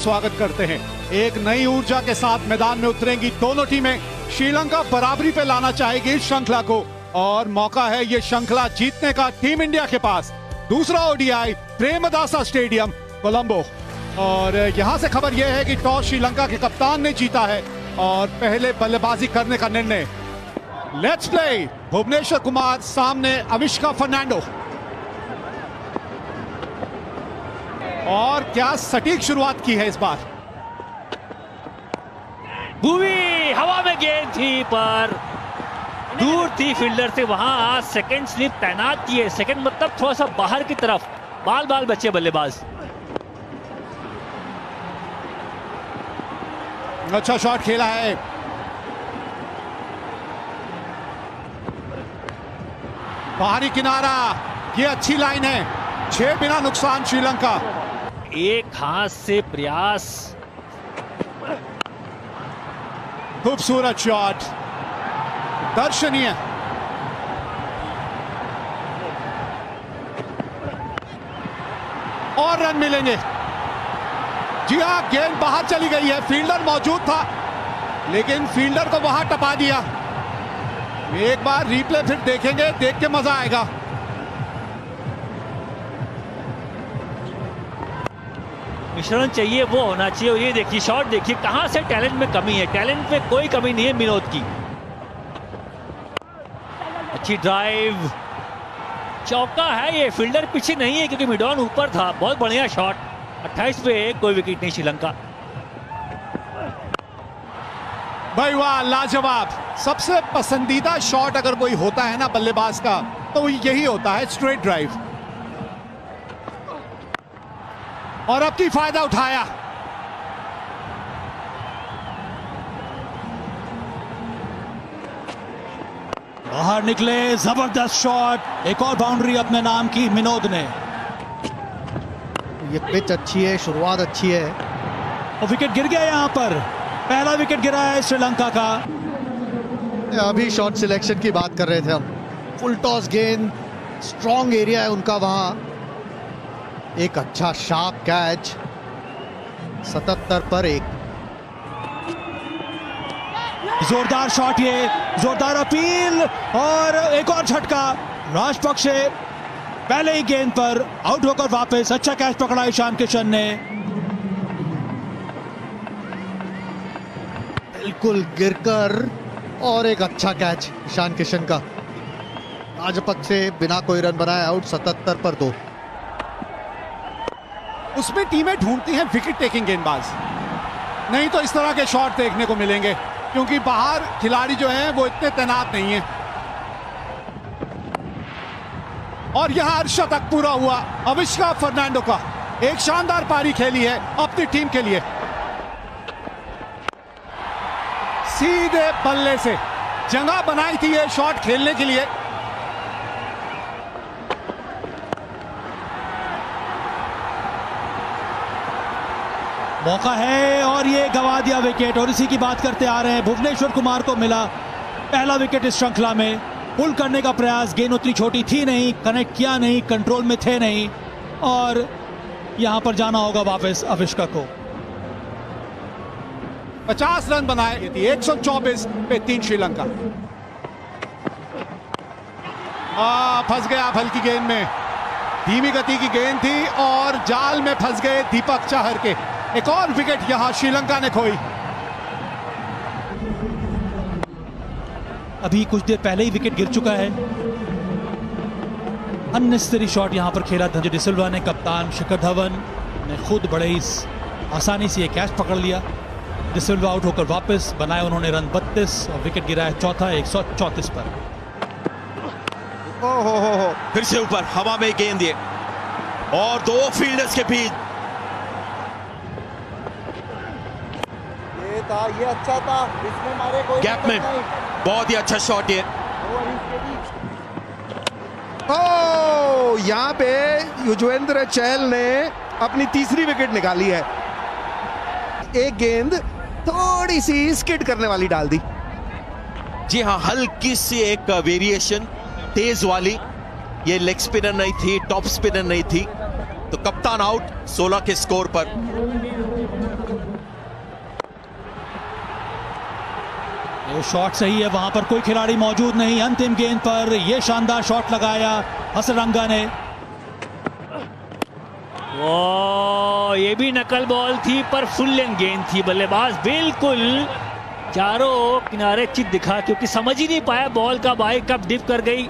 स्वागत करते हैं। एक नई ऊर्जा के साथ मैदान में उतरेंगी दोनों टीमें। श्रीलंका बराबरी पे लाना चाहेगी इस श्रृंखला को और मौका है ये श्रृंखला जीतने का टीम इंडिया के पास। दूसरा ओडीआई प्रेमदासा स्टेडियम कोलंबो। और यहां से खबर यह है कि टॉस श्रीलंका के कप्तान ने जीता है और पहले बल्लेबाजी करने का निर्णय। Let's play. भुवनेश्वर कुमार सामने अविष्का फर्नांडो। और क्या सटीक शुरुआत की है इस बार। भूवी हवा में गेंद थी पर दूर थी फील्डर से। वहां सेकंड स्लिप तैनात किए। सेकंड मतलब थोड़ा सा बाहर की तरफ। बाल बचे बल्लेबाज। अच्छा शॉट खेला है। बाहरी किनारा। ये अच्छी लाइन है। 6 बिना नुकसान श्रीलंका। एक हाथ से प्रयास। खूबसूरत शॉट, दर्शनीय। और रन मिलेंगे। जी हां, गेंद बाहर चली गई है। फील्डर मौजूद था लेकिन फील्डर को वहां टपा दिया। एक बार रिप्ले फिर देखेंगे, देख के मजा आएगा। मिश्रण चाहिए वो होना चाहिए। और ये देखिए शॉट, देखिए कहां से टैलेंट में कमी है। टैलेंट में कोई कमी नहीं है विनोद की। अच्छी ड्राइव, चौका है। ये फील्डर पीछे नहीं है क्योंकि मिडॉन ऊपर था। बहुत बढ़िया शॉट। 28 पे कोई विकेट नहीं श्रीलंका। भाई वाह, लाजवाब। सबसे पसंदीदा शॉट अगर कोई होता है ना बल्लेबाज का तो यही होता है, स्ट्रेट ड्राइव। और अब की फायदा उठाया। बाहर निकले, जबरदस्त शॉट। एक और बाउंड्री अपने नाम की विनोद ने। ये पिच अच्छी है, शुरुआत अच्छी है। और विकेट गिर गया यहां पर। पहला विकेट गिरा है श्रीलंका का। अभी शॉट सिलेक्शन की बात कर रहे थे हम। फुल टॉस गेंद, स्ट्रॉन्ग एरिया है उनका वहां। एक अच्छा शार्प कैच। 77 पर 1। जोरदार शॉट, ये जोरदार अपील और एक और झटका। राजपक्षे पहले ही गेंद पर आउट होकर वापस। अच्छा कैच पकड़ा ईशान किशन ने। बिल्कुल गिरकर और एक अच्छा कैच ईशान किशन का। राजपक्षे बिना कोई रन बनाए आउट। 77 पर 2। उसमें टीमें ढूंढती हैं विकेट टेकिंग गेंदबाज। नहीं तो इस तरह के शॉट देखने को मिलेंगे क्योंकि बाहर खिलाड़ी जो हैं वो इतने तैनात नहीं हैं। और यहां अर्धशतक पूरा हुआ अविष्का फर्नांडो का। एक शानदार पारी खेली है अपनी टीम के लिए। सीधे बल्ले से जगह बनाई थी ये शॉट खेलने के लिए। मौका है और ये गवा दिया विकेट। और इसी की बात करते आ रहे हैं। भुवनेश्वर कुमार को मिला पहला विकेट इस श्रृंखला में। पुल करने का प्रयास, गेंद उतनी छोटी थी नहीं, कनेक्ट किया नहीं, कंट्रोल में थे नहीं। और यहां पर जाना होगा वापस अविष्का को। 50 रन बनाए थी। 124 पे 3 श्रीलंका। फंस गया हल्की गेंद में। धीमी गति की गेंद थी और जाल में फंस गए दीपक चाहर के। एक और विकेट यहां श्रीलंका ने खोई। अभी कुछ देर पहले ही विकेट गिर चुका है। अननेसेसरी शॉट यहां पर खेला धनंजय डिसिल्वा ने। कप्तान शिखर धवन ने खुद बड़े ही आसानी से ये कैच पकड़ लिया। डिसिल्वा आउट होकर वापस। बनाए उन्होंने रन 32 और विकेट गिरा है चौथा 134 पर। ओहो, फिर से ऊपर हवा में गेंद ये और 2 फील्डर्स के बीच। ये अच्छा था, इसमें मारे कोई गैप में बहुत ही अच्छा शॉट ये। यहाँ पे युजवेंद्र चहल ने अपनी तीसरी विकेट निकाली है। एक गेंद थोड़ी सी स्किड करने वाली डाल दी। जी हाँ, हल्की सी एक वेरिएशन तेज वाली। ये लेग स्पिनर नहीं थी, टॉप स्पिनर नहीं थी। तो कप्तान आउट 16 के स्कोर पर। ये शॉट सही है, वहां पर कोई खिलाड़ी मौजूद नहीं। अंतिम गेंद पर ये शानदार शॉट लगाया हसरंगा ने। वो ये भी नकल बॉल थी पर फुल लेंथ गेंद थी। बल्लेबाज बिल्कुल चारों किनारे चित दिखा, क्योंकि समझ ही नहीं पाया बॉल का बाई कब डिप कर गई।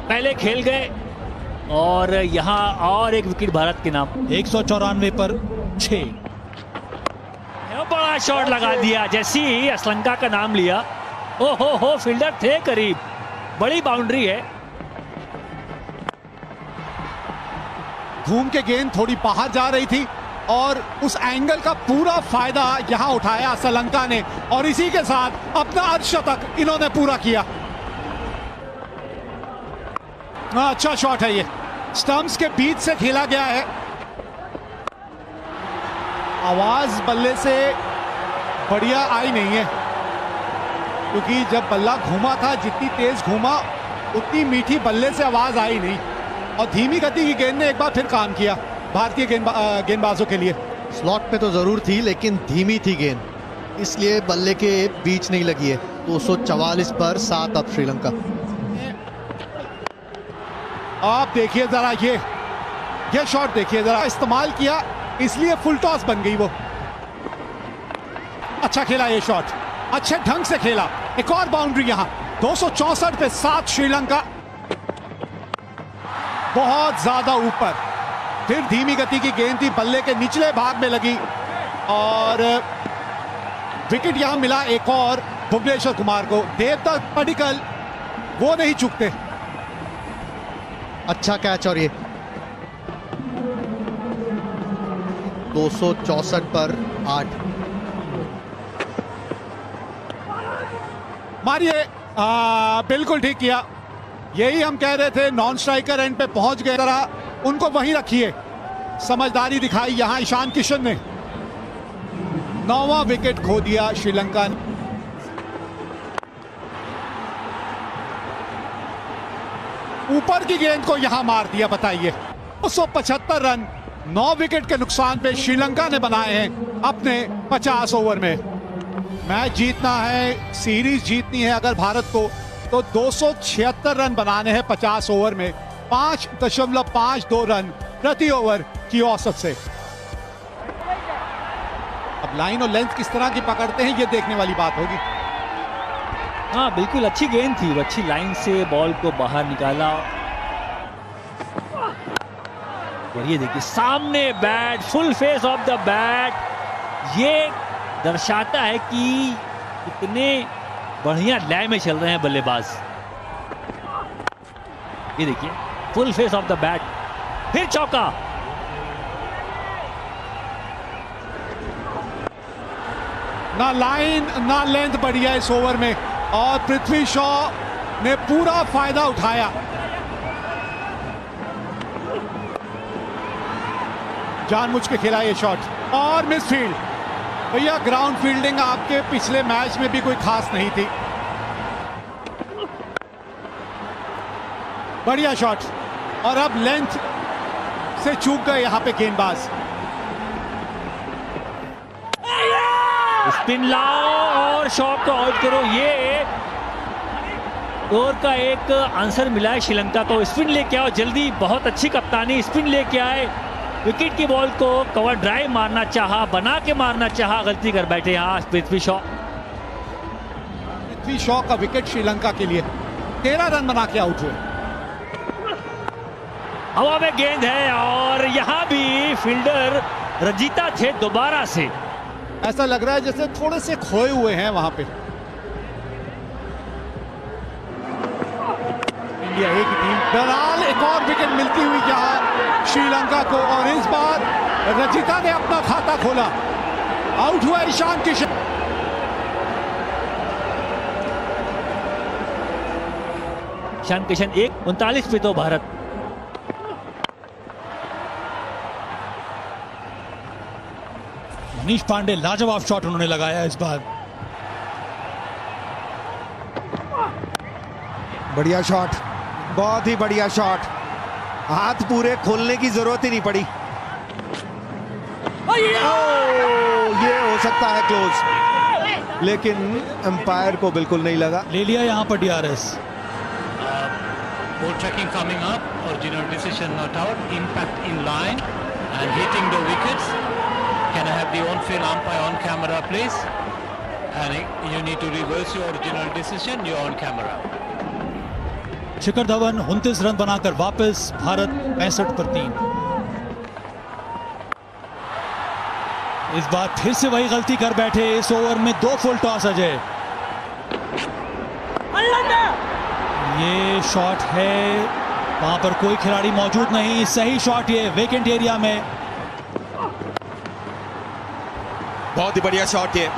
पहले खेल गए और यहां और एक विकेट भारत के नाम। 194 पर 6। बड़ा शॉट लगा दिया जैसे ही असलंका का नाम लिया। ओ हो फील्डर थे करीब, बड़ी बाउंड्री है। घूम के गेंद थोड़ी बाहर जा रही थी और उस एंगल का पूरा फायदा यहां उठाया श्रीलंका ने और इसी के साथ अपना अर्धशतक इन्होंने पूरा किया। अच्छा शॉट है ये, स्टंप्स के बीच से खेला गया है। आवाज बल्ले से बढ़िया आई नहीं है, क्योंकि जब बल्ला घूमा था जितनी तेज घूमा उतनी मीठी बल्ले से आवाज आई नहीं और धीमी गति की गेंद ने एक बार फिर काम किया भारतीय गेंदबाजों के लिए। स्लॉट पे तो जरूर थी लेकिन धीमी थी गेंद, इसलिए बल्ले के बीच नहीं लगी है। 244 पर 7 अब श्रीलंका। आप देखिए जरा ये शॉट देखिए जरा, इस्तेमाल किया इसलिए फुल टॉस बन गई वो। अच्छा खेला ये शॉट, अच्छे ढंग से खेला। एक और बाउंड्री यहां। 264 पे 7 श्रीलंका, बहुत ज्यादा ऊपर। फिर धीमी गति की गेंद थी, बल्ले के निचले भाग में लगी और विकेट यहां मिला एक और भुवनेश्वर कुमार को। देवदत्त पडिक्कल वो नहीं चूकते। अच्छा कैच और ये 264 पर 8। मारिए, बिल्कुल ठीक किया। यही हम कह रहे थे, नॉन स्ट्राइकर एंड पे पहुंच गए, जरा उनको वहीं रखिए। समझदारी दिखाई यहां ईशान किशन ने। 9वां विकेट खो दिया श्रीलंका ने। ऊपर की गेंद को यहां मार दिया। बताइए 275 रन 9 विकेट के नुकसान पे श्रीलंका ने बनाए हैं अपने 50 ओवर में। मैच जीतना है, सीरीज जीतनी है अगर भारत को, तो 276 रन बनाने हैं 50 ओवर में, 5.52 रन प्रति ओवर की औसत से। अब लाइन और लेंथ किस तरह की पकड़ते हैं ये देखने वाली बात होगी। हाँ बिल्कुल, अच्छी गेंद थी, वो अच्छी लाइन से बॉल को बाहर निकाला। और ये देखिए सामने bat, full face of the bat. ये दर्शाता है कि कितने बढ़िया लय में चल रहे हैं बल्लेबाज। ये देखिए full face of the bat, फिर चौका। ना लाइन ना लेंथ बढ़िया इस ओवर में और पृथ्वी शॉ ने पूरा फायदा उठाया। जानबूझ के खेला ये शॉट और मिस फील्ड। भैया ग्राउंड फील्डिंग आपके पिछले मैच में भी कोई खास नहीं थी। बढ़िया शॉट और अब लेंथ से चूक गए यहां पे गेंदबाज। स्पिन लाओ और शॉट को आउट करो। ये ओवर का एक आंसर मिला है श्रीलंका को। स्पिन लेके आओ जल्दी, बहुत अच्छी कप्तानी। स्पिन लेके आए, विकेट की बॉल को कवर ड्राइव मारना चाहा, बना के मारना चाहा, गलती कर बैठे यहां पृथ्वी शॉ। पृथ्वी शॉ का विकेट श्रीलंका के लिए 13 रन बना के आउट हुए। हवा में गेंद है और यहां भी फील्डर रजीता थे दोबारा से। ऐसा लग रहा है जैसे थोड़े से खोए हुए हैं वहां पे। इंडिया एक टीम दराल, एक और विकेट मिलती हुई यहां श्रीलंका को और इस बार रजिता ने अपना खाता खोला। आउट हुआ ईशान किशन। ईशान किशन 1:39 पे तो भारत। मनीष पांडे लाजवाब शॉट उन्होंने लगाया इस बार। बढ़िया शॉट, बहुत ही बढ़िया शॉट। हाथ पूरे खोलने की जरूरत ही नहीं पड़ी। सकता है क्लोज, लेकिन अंपायर को बिल्कुल नहीं लगा। ले लिया यहाँ पर DRS. Ball tracking coming up, original decision not out, impact in line and hitting the wickets. Can I have the on-field umpire on camera please? And you need to reverse your original decision, you're on camera. Shikhar Dhawan 29 run बनाकर वापस, भारत 65 पर 3। इस बार फिर से वही गलती कर बैठे, इस ओवर में 2 फुल टॉस अजय। ये शॉट है, वहां पर कोई खिलाड़ी मौजूद नहीं, सही शॉट ये वेकेंट एरिया में। बहुत ही बढ़िया शॉट ये,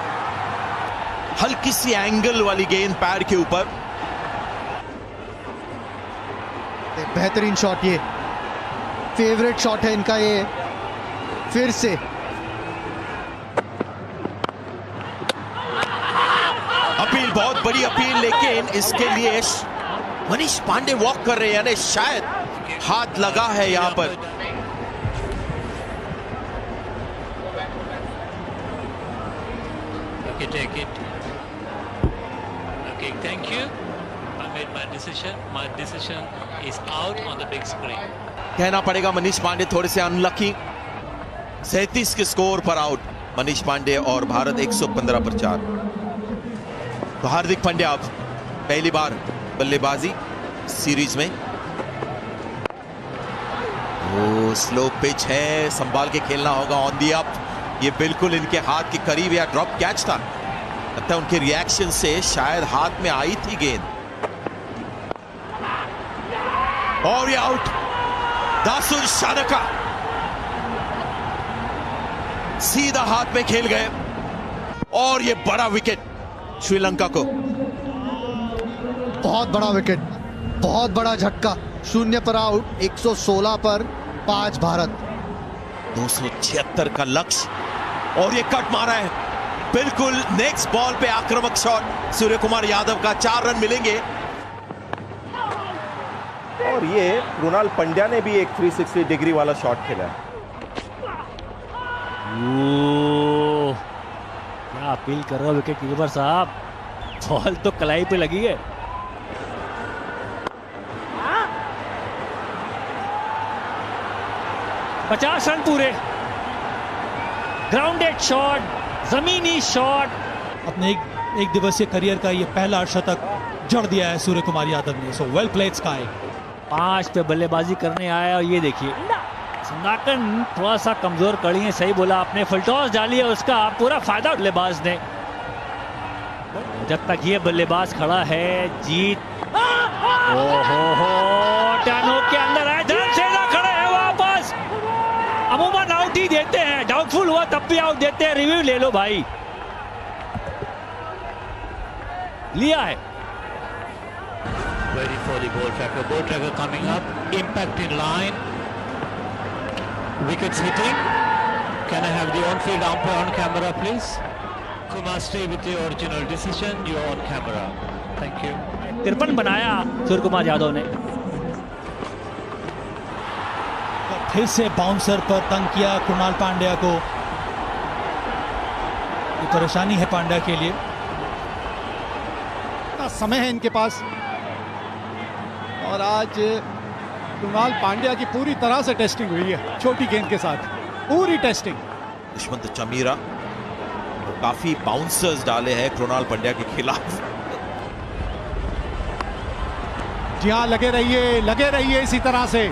हल्की सी एंगल वाली गेंद पैर के ऊपर। बेहतरीन शॉट, ये फेवरेट शॉट है इनका ये। फिर से अपील, बहुत बड़ी अपील, लेकिन इसके लिए मनीष पांडे वॉक कर रहे हैं, यानी शायद हाथ लगा है यहां पर। Okay, take it. Okay, thank you. I made my decision. My decision is out on the big screen. कहना पड़ेगा मनीष पांडे थोड़े से अनलकी। 37 के स्कोर पर आउट मनीष पांडे और भारत 115 पर 4। तो हार्दिक पांड्या अब पहली बार बल्लेबाजी सीरीज में। वो स्लो पिच है, संभाल के खेलना होगा ऑन दी अप। ये बिल्कुल इनके हाथ के करीब या ड्रॉप कैच था, लगता है उनके रिएक्शन से शायद हाथ में आई थी गेंद। और ये आउट, दासुन शानका सीधा हाथ में खेल गए और ये बड़ा विकेट श्रीलंका को। बहुत बड़ा विकेट, बहुत बड़ा झटका। 0 पर आउट, 116 पर 5 भारत। 276 का लक्ष्य और ये कट मारा है बिल्कुल नेक्स्ट बॉल पे। आक्रामक शॉट सूर्य कुमार यादव का, 4 रन मिलेंगे। और ये कृणाल पंड्या ने भी एक 360 डिग्री वाला शॉट खेला है। क्या अपील कर रहा हो विकेट कीपर साहब, बॉल तो कलाई पे लगी है। पचास रन पूरे, ग्राउंडेड शॉट, जमीनी शॉट। अपने एक दिवसीय करियर का ये पहला शतक जड़ दिया है सूर्य कुमार यादव ने। So well played sky. 5 पे बल्लेबाजी करने आया और ये देखिए संदाकन थोड़ा सा कमजोर कड़ी है, सही बोला आपने। फुल टॉस डाली है, उसका पूरा फायदा बल्लेबाज ने। जब तक ये बल्लेबाज खड़ा है, जीत ओहो टर्नो के अंदर आए, धर्मसेना खड़े हैं वापस। अमूमन आउट ही देते हैं, डाउटफुल हुआ तब भी आउट देते हैं। रिव्यू ले लो भाई, लिया है। Ready for the ball tracker. Ball tracker coming up. Impact in line. Wickets hitting. Can I have the on-field umpire on camera, please? Kumar, stay with your original decision. You are on camera. Thank you. 53 बनाया सूर्य कुमार यादव ने। फिर से bouncer पर तंग किया कृणाल पांड्या को। ये परेशानी है पांड्या के लिए। इतना समय है इनके पास और आज कृणाल पांड्या की पूरी तरह से टेस्टिंग हुई है, छोटी गेंद के साथ पूरी टेस्टिंग। दुष्मंत चमीरा काफी बाउंसर्स डाले हैं कृणाल पांड्या के खिलाफ। जी हाँ, लगे रहिए इसी तरह से।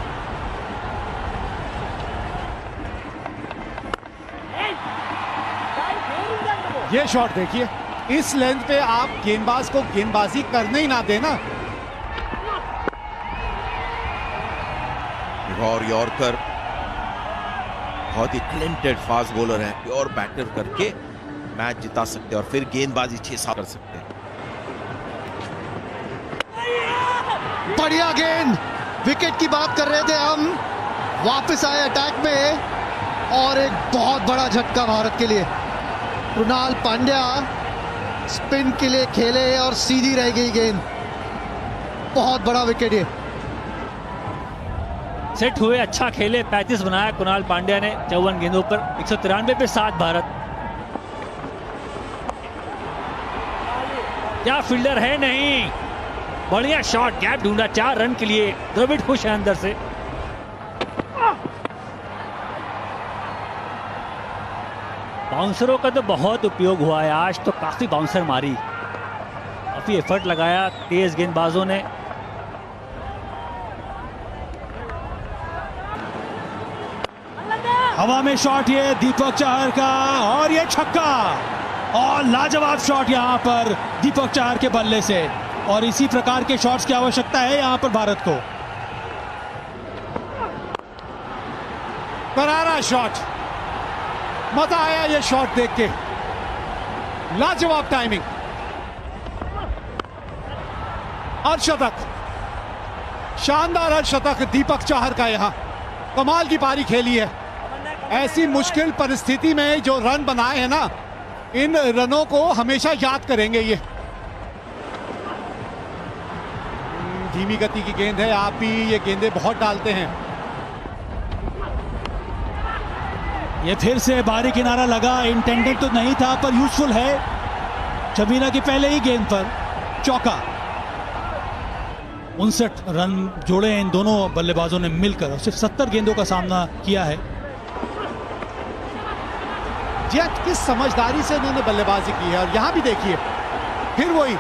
ये शॉट देखिए, इस लेंथ पे आप गेंदबाज को गेंदबाजी करने ही ना देना। और यॉर्कर बहुत ही टैलेंटेड फास्ट बॉलर है, प्योर बैटर करके मैच जिता सकते हैं और फिर गेंदबाजी 6-7 कर सकते हैं। बढ़िया गेंद, विकेट की बात कर रहे थे हम, वापस आए अटैक में और एक बहुत बड़ा झटका भारत के लिए। कृणाल पांड्या स्पिन के लिए खेले और सीधी रह गई गेंद। बहुत बड़ा विकेट ये। सेट हुए, अच्छा खेले, 35 बनाया कृणाल पांड्या ने 54 गेंदों पर। 193 पे 7 भारत। क्या फील्डर है? नहीं, बढ़िया शॉट, गैप ढूंढा 4 रन के लिए। द्रविड़ खुश है अंदर से। बाउंसरों का तो बहुत उपयोग हुआ है आज, तो काफी बाउंसर मारी, काफी एफर्ट लगाया तेज गेंदबाजों ने। हवा में शॉट ये दीपक चाहर का, और ये छक्का, और लाजवाब शॉट यहां पर दीपक चाहर के बल्ले से। और इसी प्रकार के शॉट्स की आवश्यकता है यहां पर भारत को। करारा शॉट, मजा आया ये शॉट देख के, लाजवाब टाइमिंग, अर्धशतक, शानदार अर्धशतक दीपक चाहर का। यहां कमाल की पारी खेली है। ऐसी मुश्किल परिस्थिति में जो रन बनाए हैं ना, इन रनों को हमेशा याद करेंगे ये। धीमी गति की गेंद है, आप भी ये गेंदें बहुत डालते हैं। ये फिर से बाहरी किनारा लगा, इंटेंडेड तो नहीं था पर यूजफुल है। शमीना की पहले ही गेंद पर चौका। 59 रन जोड़े इन दोनों बल्लेबाजों ने मिलकर, और सिर्फ 70 गेंदों का सामना किया है। जेट किस समझदारी से उन्होंने बल्लेबाजी की है। और यहां भी देखिए, फिर वही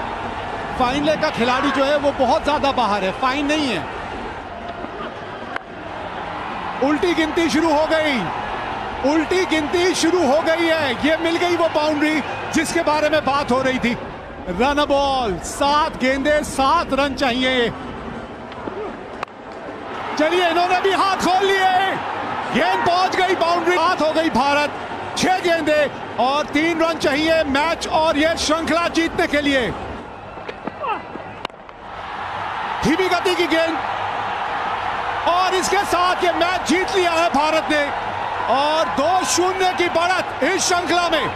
फाइन लेग का खिलाड़ी जो है वो बहुत ज्यादा बाहर है, फाइन नहीं है। उल्टी गिनती शुरू हो गई, उल्टी गिनती शुरू हो गई है। ये मिल गई वो बाउंड्री जिसके बारे में बात हो रही थी। रन बॉल, 7 गेंदे 7 रन चाहिए। चलिए, इन्होंने भी हाथ खोल लिए, गेंद पहुंच गई बाउंड्री, हाथ हो गई भारत। 6 गेंदे और 3 रन चाहिए मैच और यह श्रृंखला जीतने के लिए। धीमी गति की गेंद, और इसके साथ ये मैच जीत लिया है भारत ने, और 2-0 की बढ़त इस श्रृंखला में।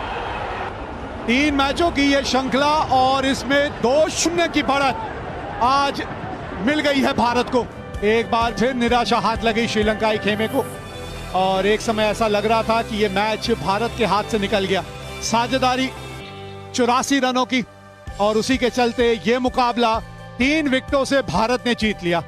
3 मैचों की ये श्रृंखला और इसमें 2-0 की बढ़त आज मिल गई है भारत को। एक बार फिर निराशा हाथ लगी श्रीलंकाई खेमे को, और एक समय ऐसा लग रहा था कि ये मैच भारत के हाथ से निकल गया। साझेदारी 84 रनों की, और उसी के चलते ये मुकाबला 3 विकेटों से भारत ने जीत लिया।